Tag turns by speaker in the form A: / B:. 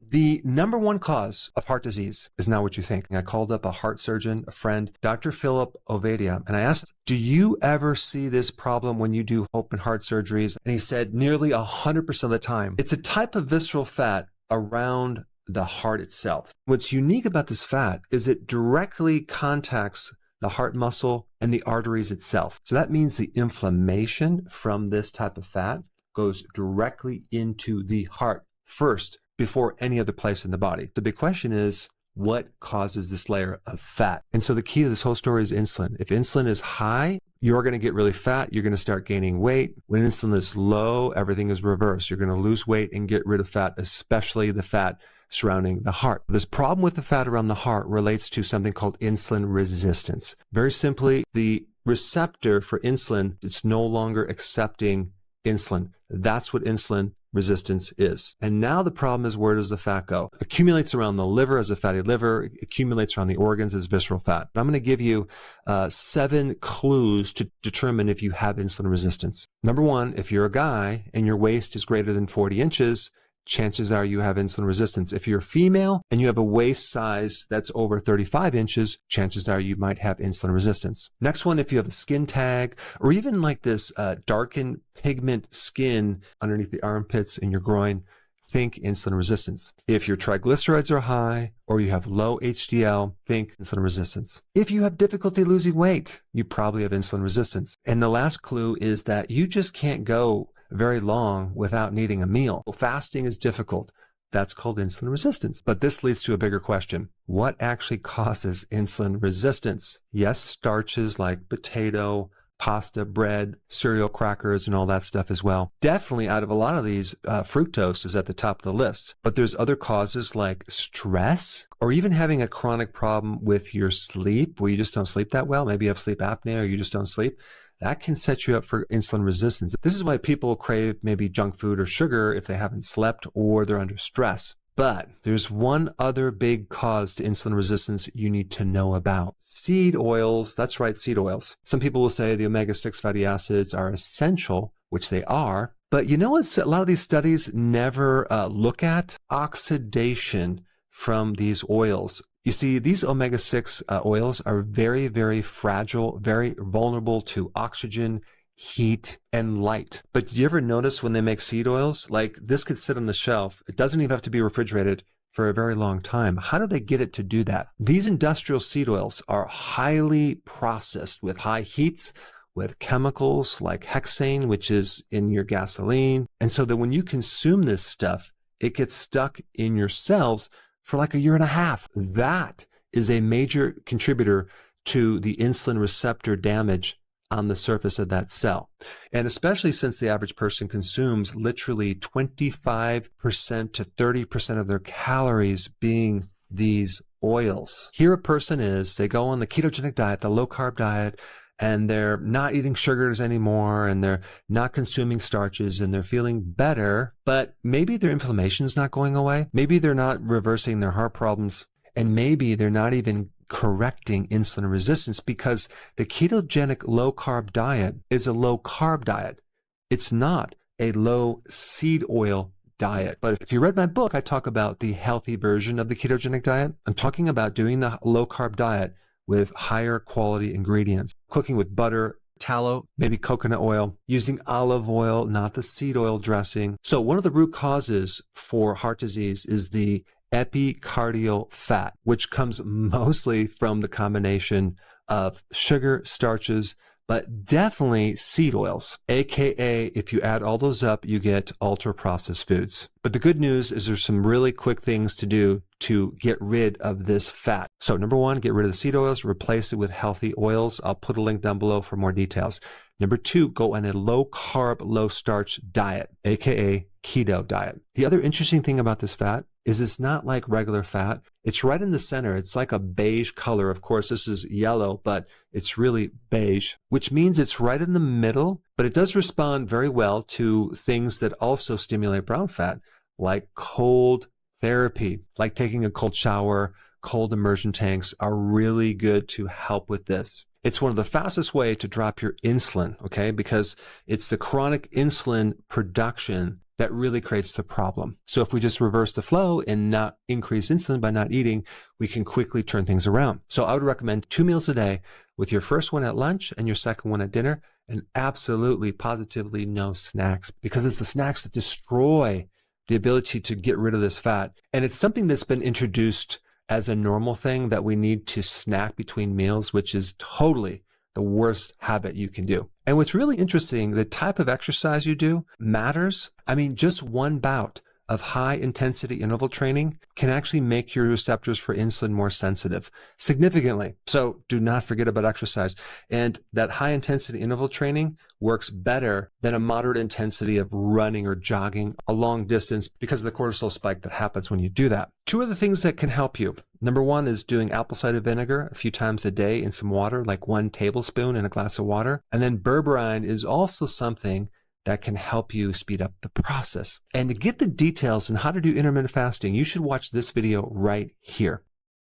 A: The number one cause of heart disease is not what you think. I called up a heart surgeon, a friend, Dr. Philip Ovadia, and I asked, do you ever see this problem when you do open heart surgeries? And he said nearly 100% of the time. It's a type of visceral fat around the heart itself. What's unique about this fat is it directly contacts the heart muscle and the arteries itself. So that means the inflammation from this type of fat goes directly into the heart first before any other place in the body. The big question is, what causes this layer of fat? And so the key to this whole story is insulin. If insulin is high, you're going to get really fat. You're going to start gaining weight. When insulin is low, everything is reversed. You're going to lose weight and get rid of fat, especially the fat surrounding the heart. This problem with the fat around the heart relates to something called insulin resistance. Very simply, the receptor for insulin is no longer accepting insulin. That's what insulin resistance is. And now the problem is, where does the fat go? Accumulates around the liver as a fatty liver, accumulates around the organs as visceral fat. I'm going to give you 7 clues to determine if you have insulin resistance. Number 1, if you're a guy and your waist is greater than 40 inches, chances are you have insulin resistance. If you're female and you have a waist size that's over 35 inches, chances are you might have insulin resistance. Next one, if you have a skin tag or even like this darkened pigment skin underneath the armpits and your groin, think insulin resistance. If your triglycerides are high or you have low HDL, think insulin resistance. If you have difficulty losing weight, you probably have insulin resistance. And the last clue is that you just can't go very long without needing a meal. Fasting is difficult. That's called insulin resistance. But this leads to a bigger question. What actually causes insulin resistance? Yes, starches like potato, pasta, bread, cereal, crackers, and all that stuff as well. Definitely out of a lot of these, fructose is at the top of the list. But there's other causes like stress or even having a chronic problem with your sleep where you just don't sleep that well. Maybe you have sleep apnea or you just don't sleep. That can set you up for insulin resistance. This is why people crave maybe junk food or sugar if they haven't slept or they're under stress. But there's one other big cause to insulin resistance you need to know about. Seed oils. That's right, seed oils. Some people will say the omega-6 fatty acids are essential, which they are. But you know what a lot of these studies never look at? Oxidation from these oils. You see, these omega-6 oils are very, very fragile, very vulnerable to oxygen, heat, and light. But do you ever notice when they make seed oils, like this could sit on the shelf. It doesn't even have to be refrigerated for a very long time. How do they get it to do that? These industrial seed oils are highly processed with high heats, with chemicals like hexane, which is in your gasoline. And so that when you consume this stuff, it gets stuck in your cells for like a year and a half. That is a major contributor to the insulin receptor damage on the surface of that cell. And especially since the average person consumes literally 25% to 30% of their calories being these oils. Here a person is, they go on the ketogenic diet, the low carb diet, and they're not eating sugars anymore, and they're not consuming starches, and they're feeling better, but maybe their inflammation is not going away. Maybe they're not reversing their heart problems, and maybe they're not even correcting insulin resistance because the ketogenic low carb diet is a low carb diet. It's not a low seed oil diet. But if you read my book, I talk about the healthy version of the ketogenic diet. I'm talking about doing the low carb diet with higher quality ingredients, cooking with butter, tallow, maybe coconut oil, using olive oil, not the seed oil dressing. So one of the root causes for heart disease is the epicardial fat, which comes mostly from the combination of sugar, starches, but definitely seed oils, aka if you add all those up, you get ultra-processed foods. But the good news is there's some really quick things to do to get rid of this fat. So number 1, get rid of the seed oils, replace it with healthy oils. I'll put a link down below for more details. Number 2, go on a low-carb, low-starch diet, aka keto diet. The other interesting thing about this fat is it's not like regular fat. It's right in the center. It's like a beige color. Of course, this is yellow, but it's really beige, which means it's right in the middle, but it does respond very well to things that also stimulate brown fat, like cold therapy, like taking a cold shower. Cold immersion tanks are really good to help with this. It's one of the fastest way to drop your insulin, okay? Because it's the chronic insulin production that really creates the problem. So if we just reverse the flow and not increase insulin by not eating, we can quickly turn things around. So I would recommend 2 meals a day, with your first one at lunch and your second one at dinner, and absolutely, positively no snacks, because it's the snacks that destroy the ability to get rid of this fat. And it's something that's been introduced as a normal thing, that we need to snack between meals, which is totally the worst habit you can do. And what's really interesting, the type of exercise you do matters. I mean, just one bout of high intensity interval training can actually make your receptors for insulin more sensitive significantly. So do not forget about exercise. And that high intensity interval training works better than a moderate intensity of running or jogging a long distance, because of the cortisol spike that happens when you do that. 2 other things that can help you. Number 1 is doing apple cider vinegar a few times a day in some water, like 1 tablespoon in a glass of water. And then berberine is also something that can help you speed up the process. And to get the details on how to do intermittent fasting, you should watch this video right here.